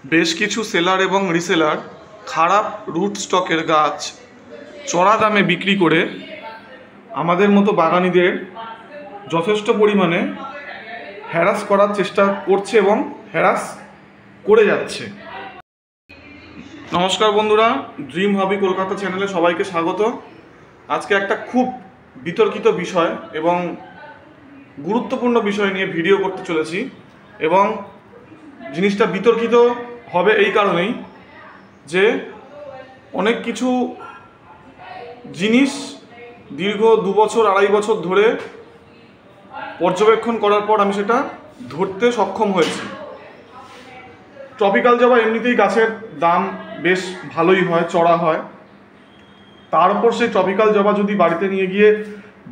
বেশ কিছু সেলার এবং রিসেলার খারাপ রুট স্টকের গাছ চড়া দামে বিক্রি করে আমাদের মতো বাগানীদের যথেষ্ট পরিমাণে হ্যারাস করার চেষ্টা করছে এবং হ্যারাস করে যাচ্ছে। নমস্কার বন্ধুরা, ড্রিম হবি কলকাতা চ্যানেলে সবাইকে স্বাগত। আজকে একটা খুব বিতর্কিত বিষয় এবং গুরুত্বপূর্ণ বিষয় নিয়ে ভিডিও করতে চলেছি এবং জিনিসটা বিতর্কিত হবে এই কারণেই যে অনেক কিছু জিনিস দীর্ঘ 2 বছর 2.5 বছর ধরে পর্যবেক্ষণ করার পর আমি সেটা ধরতে সক্ষম হয়েছি। ট্রপিক্যাল জবা এমনিতেই গাছের দাম বেশ ভালোই হয়, চড়া হয়। তার উপর সেই ট্রপিক্যাল জবা যদি বাড়িতে নিয়ে গিয়ে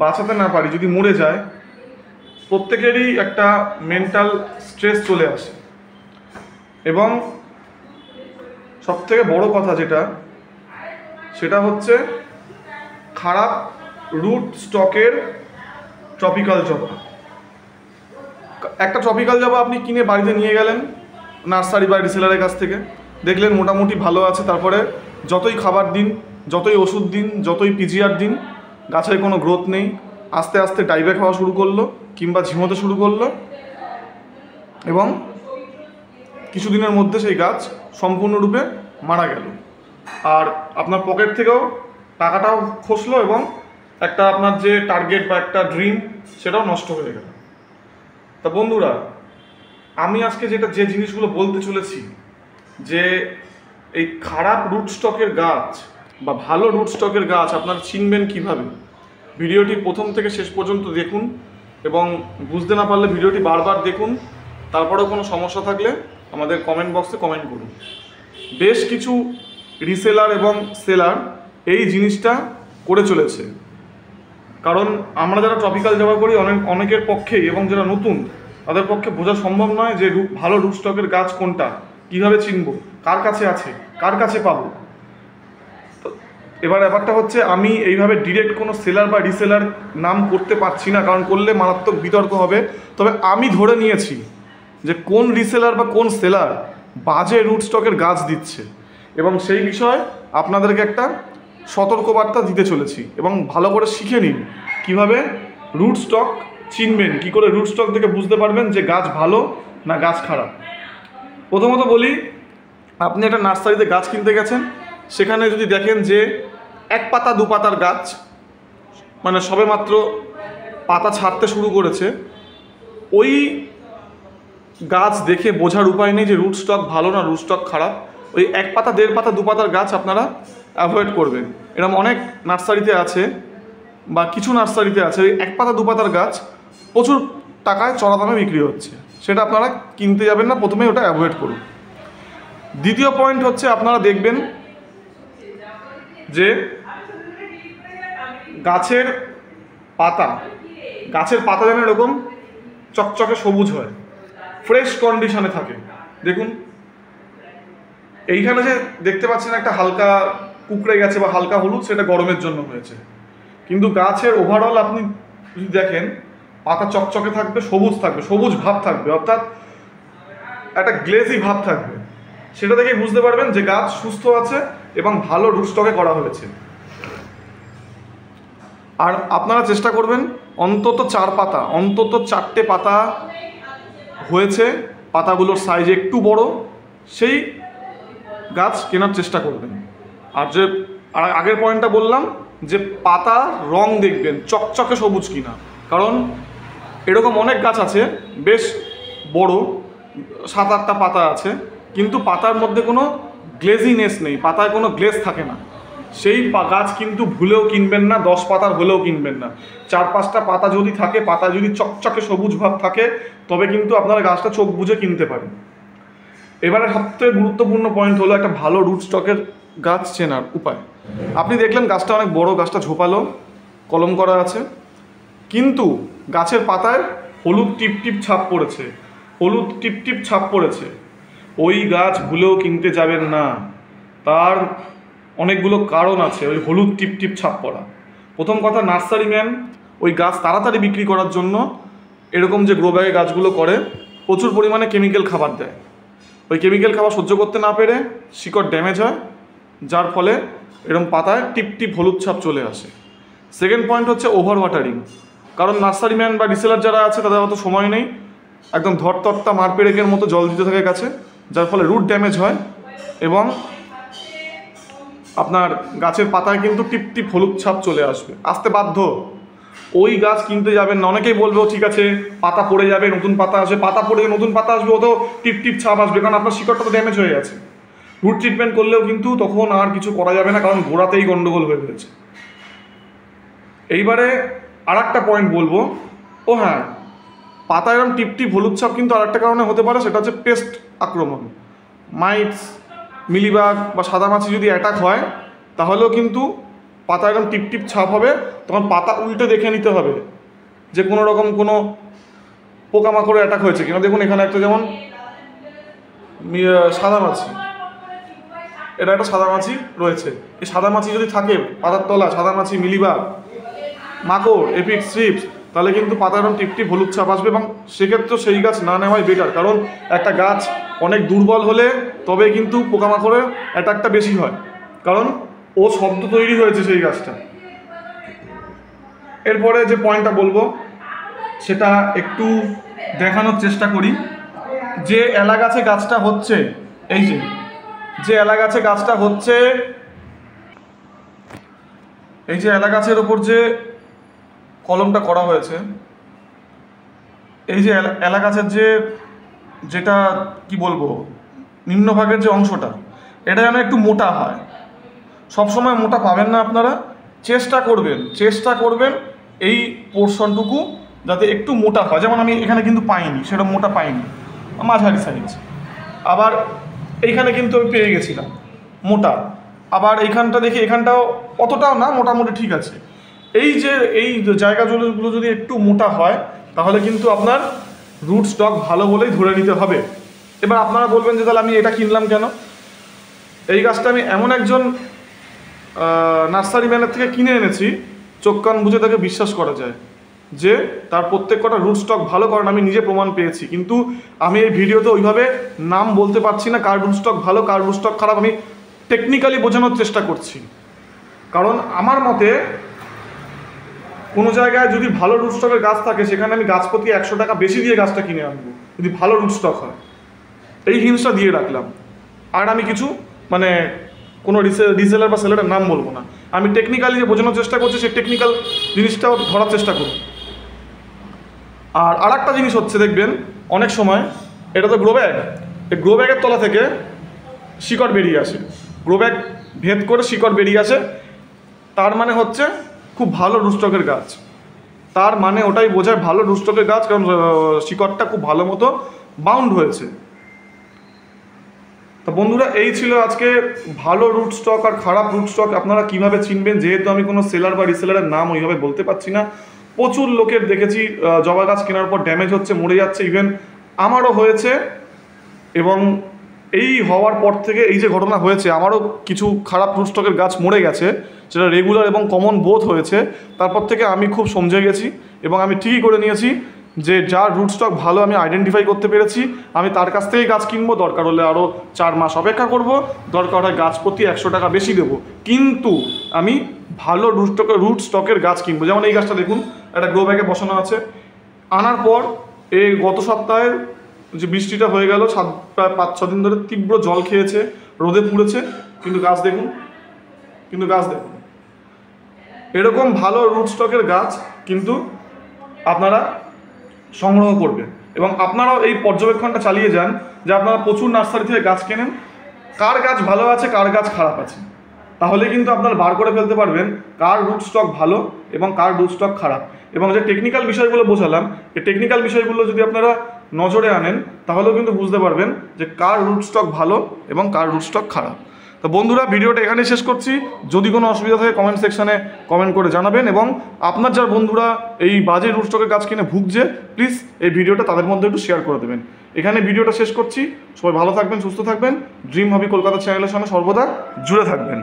বাঁচাতে না পারি, যদি মরে যায়, প্রত্যেকেরই একটা মেন্টাল স্ট্রেস চলে আসে। এবং সবথেকে বড় কথা সেটা হচ্ছে খারাপ রুট স্টকের ট্রপিক্যাল জবা। একটা ট্রপিক্যাল জবা আপনি কিনে বাড়িতে নিয়ে গেলেন নার্সারি বা রিসেলারের কাছ থেকে, দেখলেন মোটামুটি ভালো আছে, তারপরে যতই খাবার দিন, যতই ওষুধ দিন, যতই পিজিআর দিন, গাছের কোনো গ্রোথ নেই। আস্তে আস্তে ডাইব্যাক হওয়া শুরু করলো কিংবা ঝিমোতে শুরু করলো এবং কিছুদিনের মধ্যে সেই গাছ সম্পূর্ণরূপে মারা গেল। আর আপনার পকেট থেকেও টাকাটাও খসলো এবং একটা আপনার যে টার্গেট বা একটা ড্রিম সেটাও নষ্ট হয়ে গেল। তা বন্ধুরা, আমি আজকে যে জিনিসগুলো বলতে চলেছি, যে এই খারাপ রুট স্টকের গাছ বা ভালো রুট স্টকের গাছ আপনারা চিনবেন কিভাবে, ভিডিওটি প্রথম থেকে শেষ পর্যন্ত দেখুন এবং বুঝতে না পারলে ভিডিওটি বারবার দেখুন। তারপরেও কোনো সমস্যা থাকলে আমাদের কমেন্ট বক্সে কমেন্ট করুন। বেশ কিছু রিসেলার এবং সেলার এই জিনিসটা করে চলেছে, কারণ আমরা যারা ট্রপিক্যাল জবা করি অনেকের পক্ষেই এবং যারা নতুন তাদের পক্ষে বোঝা সম্ভব নয় যে ভালো রুট স্টকের গাছ কোনটা, কিভাবে চিনব, কার কাছে আছে, কার কাছে পাবো। এবার ব্যাপারটা হচ্ছে, আমি এইভাবে ডিরেক্ট কোনো সেলার বা রিসেলার নাম করতে পারছি না, কারণ করলে মারাত্মক বিতর্ক হবে। তবে আমি ধরে নিয়েছি যে কোন রিসেলার বা কোন সেলার বাজে রুট স্টকের গাছ দিচ্ছে এবং সেই বিষয়ে আপনাদেরকে একটা সতর্কবার্তা দিতে চলেছি। এবং ভালো করে শিখে নিন কীভাবে রুট স্টক চিনবেন, কী করে রুট স্টক থেকে বুঝতে পারবেন যে গাছ ভালো না গাছ খারাপ। প্রথমত বলি, আপনি একটা নার্সারিতে গাছ কিনতে গেছেন, সেখানে যদি দেখেন যে 1 পাতা 2 পাতার গাছ, মানে সবেমাত্র পাতা ছাড়তে শুরু করেছে, ওই গাছ দেখে বোঝার উপায় নেই যে রুট স্টক ভালো না রুট স্টক খারাপ। ওই 1 পাতা 1.5 পাতা 2 পাতার গাছ আপনারা অ্যাভয়েড করবেন। এরকম অনেক নার্সারিতে আছে বা কিছু নার্সারিতে আছে ওই 1 পাতা 2 পাতার গাছ প্রচুর টাকায় চড়া দামে বিক্রি হচ্ছে, সেটা আপনারা কিনতে যাবেন না, প্রথমে ওটা অ্যাভয়েড করুন। দ্বিতীয় পয়েন্ট হচ্ছে, আপনারা দেখবেন যে গাছের পাতা যেন এরকম চকচকে সবুজ হয়, ফ্রেশ কন্ডিশনে থাকে। দেখুন এইখানে যে দেখতে পাচ্ছেন একটা হালকা কুকড়ে গেছে বা হালকা হলুদ, সেটা গরমের জন্য হয়েছে, কিন্তু গাছের ওভারঅল আপনি যদি দেখেন পাতা চকচকে থাকবে, সবুজ থাকবে, সবুজ ভাব থাকবে, অর্থাৎ একটা গ্লেজি ভাব থাকবে। সেটা দেখে বুঝতে পারবেন যে গাছ সুস্থ আছে এবং ভালো রুট স্টকে করা হয়েছে। আর আপনারা চেষ্টা করবেন অন্তত 4টে পাতা হয়েছে, পাতাগুলোর সাইজ একটু বড়, সেই গাছ কেনার চেষ্টা করবেন। আর যে আগের পয়েন্টটা বললাম যে পাতা রং দেখবেন চকচকে সবুজ কিনা, কারণ এরকম অনেক গাছ আছে বেশ বড়, 7-8টা পাতা আছে, কিন্তু পাতার মধ্যে কোনো গ্লেজিনেস নেই, পাতায় কোনো গ্লেজ থাকে না। সেই গাছ কিন্তু ভুলেও কিনবেন না, 10 পাতার হলেও কিনবেন না। 4-5টা পাতা যদি থাকে, পাতা যদি চকচকে সবুজ ভাব থাকে, তবে কিন্তু আপনারা গাছটা চোখ বুঝে কিনতে পারেন। এবারে সবথেকে গুরুত্বপূর্ণ পয়েন্ট হলো একটা ভালো রুট স্টকের গাছ চেনার উপায়। আপনি দেখলেন গাছটা অনেক বড়, গাছটা ঝোপালো, কলম করা আছে, কিন্তু গাছের পাতায় হলুদ টিপটিপ ছাপ পড়েছে, ওই গাছ ভুলেও কিনতে যাবেন না। তার অনেকগুলো কারণ আছে ওই হলুদ টিপটিপ ছাপ পড়া। প্রথম কথা, নার্সারি ম্যান ওই গাছ তাড়াতাড়ি বিক্রি করার জন্য এরকম যে গ্রো ব্যাগে গাছগুলো করে প্রচুর পরিমাণে কেমিক্যাল খাবার দেয়। ওই কেমিক্যাল খাবার সহ্য করতে না পেরে শিকড় ড্যামেজ হয়, যার ফলে এরকম পাতায় টিপ টিপ হলুদ ছাপ চলে আসে। সেকেন্ড পয়েন্ট হচ্ছে ওভার ওয়াটারিং। কারণ নার্সারিম্যান বা রিসেলার যারা আছে তাদের অত সময় নেই, একদম ধরতরতা মারপেড়েকের মতো জল দিতে থাকে গাছে, যার ফলে রুট ড্যামেজ হয় এবং আপনার গাছের পাতায় কিন্তু টিপ টিপ হলুদ ছাপ চলে আসতে বাধ্য। ওই গাছ কিনতে যাবেন না। অনেকেই বলবে ঠিক আছে পাতা পড়ে যাবে, নতুন পাতা আসবে, পাতা পড়ে নতুন পাতা আসবে, ও তো টিপ টিপ ছাপ আসবে, কারণ আপনার শিকড়টা তো ড্যামেজ হয়ে গেছে। রুট ট্রিটমেন্ট করলেও কিন্তু তখন আর কিছু করা যাবে না, কারণ গোড়াতেই গন্ডগোল হয়ে রয়েছে। এইবারে আর একটা পয়েন্ট বলবো, ও হ্যাঁ, পাতা এরকম টিপ টিপ হলুদ ছাপ কিন্তু আর একটা কারণে হতে পারে, সেটা হচ্ছে পেস্ট আক্রমণ। মাইটস, মিলিবাগ বা সাদামাছি যদি অ্যাটাক হয় তাহলেও কিন্তু পাতা এরকম টিপ টিপ ছাপ হবে। তখন পাতা উল্টে দেখে নিতে হবে যে কোনো রকম কোনো পোকামাকড়ে অ্যাটাক হয়েছে কিনা। দেখুন এখানে একটা যেমন সাদামাছি, এটা একটা সাদামাছি রয়েছে। এই সাদামাছি যদি থাকে পাতার তলা, সাদামাছি, মিলিবাগ, মাকড়, এপিড, স্ট্রিপস, তাহলে কিন্তু পাতা এরকম টিপ টিপ হলুদ ছাপ আসবে। এবং সেক্ষেত্রে সেই গাছ না নেওয়াই বেটার, কারণ একটা গাছ অনেক দুর্বল হলে তবে কিন্তু পোকামাকড়ের অ্যাটাকটা বেশি হয়, কারণ ও শব্দ তৈরি হয়েছে সেই গাছটা। এরপরে যে পয়েন্টটা বলবো সেটা একটু দেখানোর চেষ্টা করি। যে এলা গাছে গাছটা হচ্ছে, এই যে এলা গাছে গাছটা হচ্ছে, এই যে এলা গাছের ওপর যে কলমটা করা হয়েছে, এই যে এলা গাছের যেটা কি বলবো নিম্নভাগের যে অংশটা, এটা যেন একটু মোটা হয়। সবসময় মোটা পাবেন না আপনারা, চেষ্টা করবেন এই পোর্শনটুকু যাতে একটু মোটা হয়। যেমন আমি এখানে কিন্তু পাইনি, সেটা মোটা পাইনি, মাঝারি সাইজ। আবার এইখানে কিন্তু আমি পেয়ে গেছিলাম মোটা, আবার এইখানটা দেখি এখানটাও অতটাও না, মোটামুটি ঠিক আছে। এই জায়গাগুলো যদি একটু মোটা হয় তাহলে কিন্তু আপনার রুট স্টক ভালো বলেই ধরে নিতে হবে। এবার আপনারা বলবেন যে তাহলে আমি এটা কিনলাম কেন? এই গাছটা আমি এমন একজন নার্সারি ম্যানের থেকে কিনে এনেছি, চোখ কান বুঝে তাকে বিশ্বাস করা যায় যে তার প্রত্যেক কটা রুট স্টক ভালো, কারণ আমি নিজে প্রমাণ পেয়েছি। কিন্তু আমি এই ভিডিওতে ওইভাবে নাম বলতে পারছি না কার রুট স্টক ভালো কার রুট স্টক খারাপ, আমি টেকনিক্যালি বোঝানোর চেষ্টা করছি। কারণ আমার মতে কোনো জায়গায় যদি ভালো রুট স্টকের গাছ থাকে সেখানে আমি গাছ প্রতি 100 টাকা বেশি দিয়ে গাছটা কিনে আনবো যদি ভালো রুট স্টক হয়। এই হিন্টসটা দিয়ে রাখলাম। আর আমি কিছু মানে কোনো রিসেলার বা সেলারের নাম বলবো না, আমি টেকনিক্যালি যে বোঝানোর চেষ্টা করছি সেই টেকনিক্যাল জিনিসটাও ধরার চেষ্টা করব। আর একটা জিনিস হচ্ছে, দেখবেন অনেক সময় এটা তো গ্রো ব্যাগ, এই গ্রো ব্যাগের তলা থেকে শিকড় বেরিয়ে আসে, গ্রো ব্যাগ ভেদ করে শিকড় বেরিয়ে আসে, তার মানে হচ্ছে খুব ভালো রুট স্টকের গাছ। তার মানে ওটাই বোঝায় ভালো রুট স্টকের গাছ, কারণ শিকড়টা খুব ভালো মতো বাউন্ড হয়েছে। তো বন্ধুরা, এই ছিল আজকে ভালো রুট স্টক আর খারাপ রুট স্টক আপনারা কিভাবে চিনবেন। যেহেতু আমি কোনো সেলার বা রিসেলারের নাম ওইভাবে বলতে পারছি না, প্রচুর লোকের দেখেছি জবা গাছ কেনার পর ড্যামেজ হচ্ছে, মরে যাচ্ছে, ইভেন আমারও হয়েছে। এবং এই হওয়ার পর থেকে এই যে ঘটনা হয়েছে, আমারও কিছু খারাপ রুট স্টকের গাছ মরে গেছে, সেটা রেগুলার এবং কমন বোথ হয়েছে। তারপর থেকে আমি খুব সমঝে গেছি এবং আমি ঠিকই করে নিয়েছি যে যার রুট স্টক ভালো আমি আইডেন্টিফাই করতে পেরেছি, আমি তার কাছ থেকেই গাছ কিনবো। দরকার হলে আরও 4 মাস অপেক্ষা করব, দরকার হয় গাছ প্রতি 100 টাকা বেশি দেবো, কিন্তু আমি ভালো রুট স্টকের গাছ কিনবো। যেমন এই গাছটা দেখুন, একটা গ্রো ব্যাগে বসানো আছে। আনার পর এই গত সপ্তাহে যে বৃষ্টিটা হয়ে গেল, প্রায় 5-6 দিন ধরে তীব্র জল খেয়েছে, রোদে পুড়েছে, কিন্তু গাছ দেখুন এরকম ভালো রুট স্টকের গাছ কিন্তু আপনারা সংগ্রহ করবেন। এবং আপনারাও এই পর্যবেক্ষণটা চালিয়ে যান যে আপনারা প্রচুর নার্সারি থেকে গাছ কেনেন, কার গাছ ভালো আছে কার গাছ খারাপ আছে, তাহলে কিন্তু আপনারা বার করে ফেলতে পারবেন কার রুট স্টক ভালো এবং কার রুট স্টক খারাপ। এবং যে টেকনিক্যাল বিষয়গুলো বোঝালাম, এই টেকনিক্যাল বিষয়গুলো যদি আপনারা নজরে আনেন তাহলেও কিন্তু বুঝতে পারবেন যে কার রুট স্টক ভালো এবং কার রুট স্টক খারাপ। তো বন্ধুরা, ভিডিওটা এখানেই শেষ করছি। যদি কোনো অসুবিধা থাকে কমেন্ট সেকশানে কমেন্ট করে জানাবেন, এবং আপনার যার বন্ধুরা এই বাজে রুট স্টকের গাছ কিনে ভুগছে, প্লিজ এই ভিডিওটা তাদের মধ্যে একটু শেয়ার করে দেবেন। এখানে ভিডিওটা শেষ করছি। সবাই ভালো থাকবেন, সুস্থ থাকবেন, ড্রিম হবি কলকাতা চ্যানেলের সঙ্গে সর্বদা জুড়ে থাকবেন।